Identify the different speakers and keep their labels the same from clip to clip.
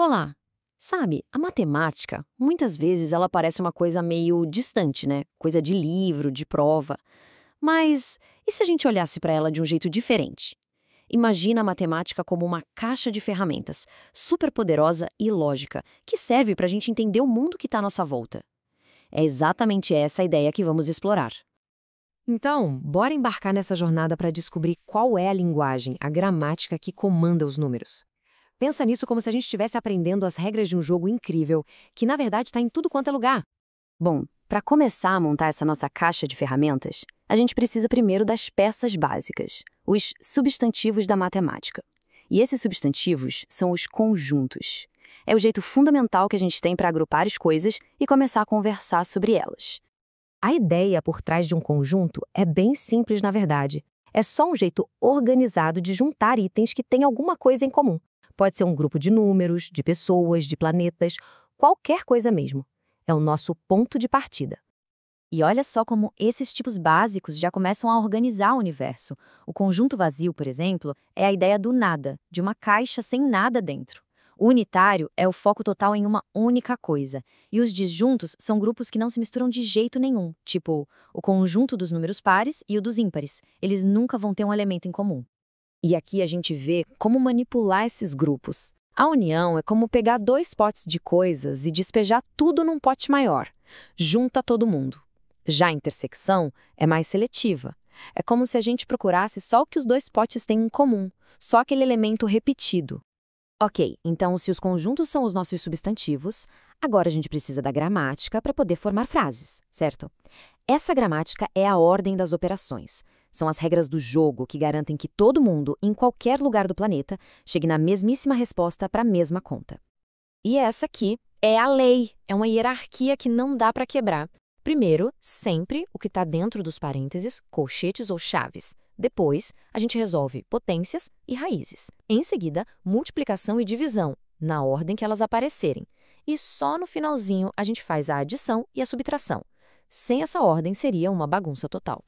Speaker 1: Olá! Sabe, a matemática, muitas vezes ela parece uma coisa meio distante, né? Coisa de livro, de prova. Mas e se a gente olhasse para ela de um jeito diferente? Imagina a matemática como uma caixa de ferramentas, super poderosa e lógica, que serve para a gente entender o mundo que está à nossa volta. É exatamente essa a ideia que vamos explorar.
Speaker 2: Então, bora embarcar nessa jornada para descobrir qual é a linguagem, a gramática que comanda os números. Pensa nisso como se a gente estivesse aprendendo as regras de um jogo incrível, que na verdade está em tudo quanto é lugar.
Speaker 1: Bom, para começar a montar essa nossa caixa de ferramentas, a gente precisa primeiro das peças básicas, os substantivos da matemática. E esses substantivos são os conjuntos. É o jeito fundamental que a gente tem para agrupar as coisas e começar a conversar sobre elas.
Speaker 2: A ideia por trás de um conjunto é bem simples, na verdade. É só um jeito organizado de juntar itens que têm alguma coisa em comum. Pode ser um grupo de números, de pessoas, de planetas, qualquer coisa mesmo. É o nosso ponto de partida.
Speaker 3: E olha só como esses tipos básicos já começam a organizar o universo. O conjunto vazio, por exemplo, é a ideia do nada, de uma caixa sem nada dentro. O unitário é o foco total em uma única coisa. E os disjuntos são grupos que não se misturam de jeito nenhum, tipo o conjunto dos números pares e o dos ímpares. Eles nunca vão ter um elemento em comum.
Speaker 2: E aqui a gente vê como manipular esses grupos. A união é como pegar dois potes de coisas e despejar tudo num pote maior. Junta todo mundo. Já a intersecção é mais seletiva. É como se a gente procurasse só o que os dois potes têm em comum, só aquele elemento repetido.
Speaker 1: Ok, então se os conjuntos são os nossos substantivos, agora a gente precisa da gramática para poder formar frases, certo? Essa gramática é a ordem das operações. São as regras do jogo que garantem que todo mundo, em qualquer lugar do planeta, chegue na mesmíssima resposta para a mesma conta.
Speaker 2: E essa aqui é a lei, é uma hierarquia que não dá para quebrar. Primeiro, sempre o que está dentro dos parênteses, colchetes ou chaves. Depois, a gente resolve potências e raízes. Em seguida, multiplicação e divisão, na ordem que elas aparecerem. E só no finalzinho a gente faz a adição e a subtração. Sem essa ordem seria uma bagunça total.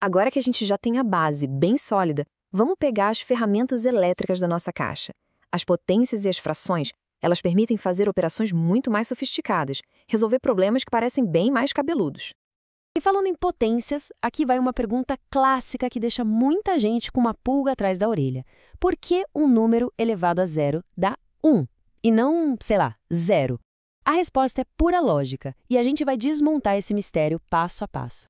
Speaker 2: Agora que a gente já tem a base bem sólida, vamos pegar as ferramentas elétricas da nossa caixa. As potências e as frações, elas permitem fazer operações muito mais sofisticadas, resolver problemas que parecem bem mais cabeludos. E falando em potências, aqui vai uma pergunta clássica que deixa muita gente com uma pulga atrás da orelha. Por que um número elevado a zero dá 1 e não, sei lá, zero? A resposta é pura lógica e a gente vai desmontar esse mistério passo a passo.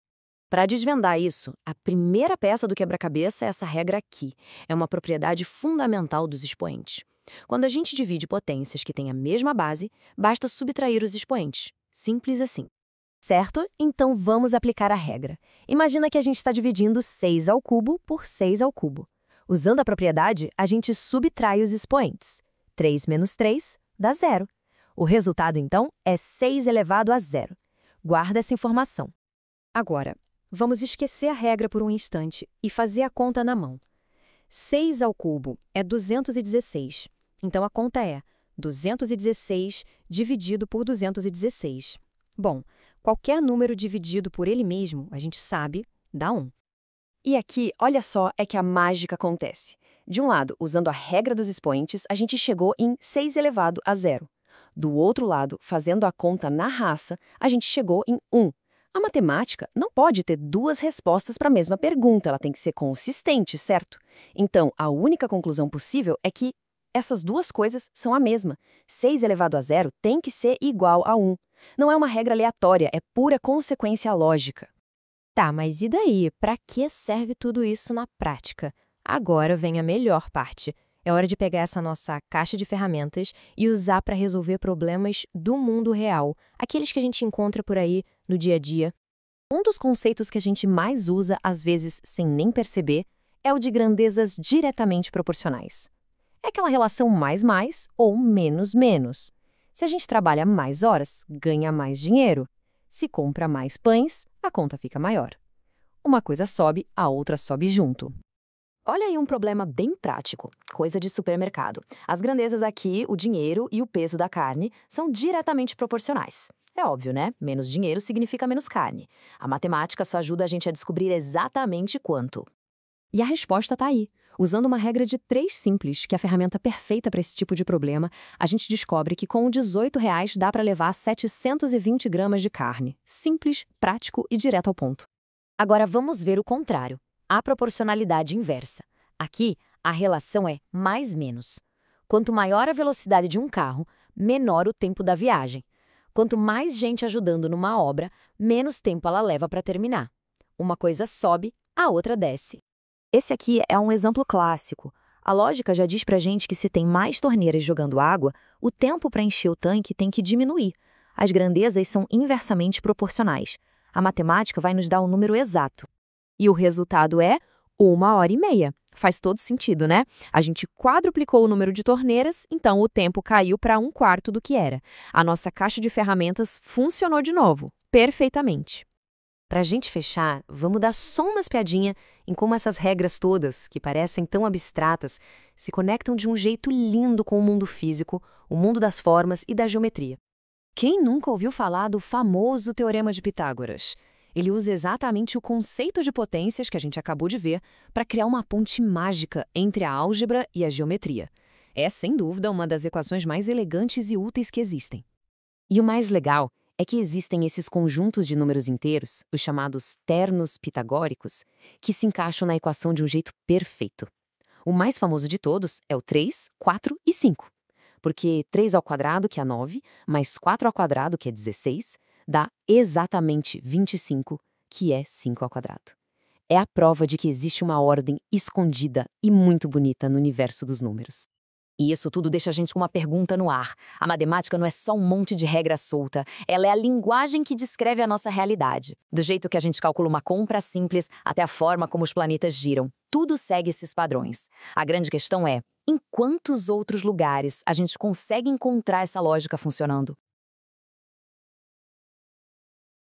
Speaker 2: Para desvendar isso, a primeira peça do quebra-cabeça é essa regra aqui. É uma propriedade fundamental dos expoentes. Quando a gente divide potências que têm a mesma base, basta subtrair os expoentes. Simples assim. Certo? Então vamos aplicar a regra. Imagina que a gente está dividindo 6 ao cubo por 6 ao cubo. Usando a propriedade, a gente subtrai os expoentes. 3 menos 3 dá 0. O resultado, então, é 6 elevado a 0. Guarda essa informação. Agora, vamos esquecer a regra por um instante e fazer a conta na mão. 6 ao cubo é 216. Então a conta é 216 dividido por 216. Bom, qualquer número dividido por ele mesmo, a gente sabe, dá 1. E aqui, olha só, é que a mágica acontece. De um lado, usando a regra dos expoentes, a gente chegou em 6 elevado a 0. Do outro lado, fazendo a conta na raça, a gente chegou em 1. A matemática não pode ter duas respostas para a mesma pergunta, ela tem que ser consistente, certo? Então, a única conclusão possível é que essas duas coisas são a mesma. 6 elevado a 0 tem que ser igual a 1. Não é uma regra aleatória, é pura consequência lógica. Tá, mas e daí? Para que serve tudo isso na prática? Agora vem a melhor parte. É hora de pegar essa nossa caixa de ferramentas e usar para resolver problemas do mundo real, aqueles que a gente encontra por aí no dia a dia. Um dos conceitos que a gente mais usa, às vezes sem nem perceber, é o de grandezas diretamente proporcionais. É aquela relação mais ou menos. Se a gente trabalha mais horas, ganha mais dinheiro. Se compra mais pães, a conta fica maior. Uma coisa sobe, a outra sobe junto. Olha aí um problema bem prático, coisa de supermercado. As grandezas aqui, o dinheiro e o peso da carne, são diretamente proporcionais. É óbvio, né? Menos dinheiro significa menos carne. A matemática só ajuda a gente a descobrir exatamente quanto. E a resposta está aí. Usando uma regra de 3 simples, que é a ferramenta perfeita para esse tipo de problema, a gente descobre que com R$ 18 dá para levar 720 gramas de carne. Simples, prático e direto ao ponto. Agora vamos ver o contrário, a proporcionalidade inversa. Aqui, a relação é mais-menos. Quanto maior a velocidade de um carro, menor o tempo da viagem. Quanto mais gente ajudando numa obra, menos tempo ela leva para terminar. Uma coisa sobe, a outra desce.
Speaker 3: Esse aqui é um exemplo clássico. A lógica já diz pra gente que se tem mais torneiras jogando água, o tempo para encher o tanque tem que diminuir. As grandezas são inversamente proporcionais. A matemática vai nos dar o número exato.
Speaker 2: E o resultado é 1h30. Faz todo sentido, né? A gente quadruplicou o número de torneiras, então o tempo caiu para 1/4 do que era. A nossa caixa de ferramentas funcionou de novo, perfeitamente. Para a gente fechar, vamos dar só uma espiadinha em como essas regras todas, que parecem tão abstratas, se conectam de um jeito lindo com o mundo físico, o mundo das formas e da geometria. Quem nunca ouviu falar do famoso Teorema de Pitágoras? Ele usa exatamente o conceito de potências que a gente acabou de ver para criar uma ponte mágica entre a álgebra e a geometria. É, sem dúvida, uma das equações mais elegantes e úteis que existem.
Speaker 3: E o mais legal é que existem esses conjuntos de números inteiros, os chamados ternos pitagóricos, que se encaixam na equação de um jeito perfeito. O mais famoso de todos é o 3, 4 e 5. Porque 3 ao quadrado, que é 9, mais 4 ao quadrado, que é 16, dá exatamente 25, que é 5 ao quadrado. É a prova de que existe uma ordem escondida e muito bonita no universo dos números.
Speaker 1: E isso tudo deixa a gente com uma pergunta no ar. A matemática não é só um monte de regra solta, ela é a linguagem que descreve a nossa realidade. Do jeito que a gente calcula uma compra simples até a forma como os planetas giram, tudo segue esses padrões. A grande questão é, em quantos outros lugares a gente consegue encontrar essa lógica funcionando?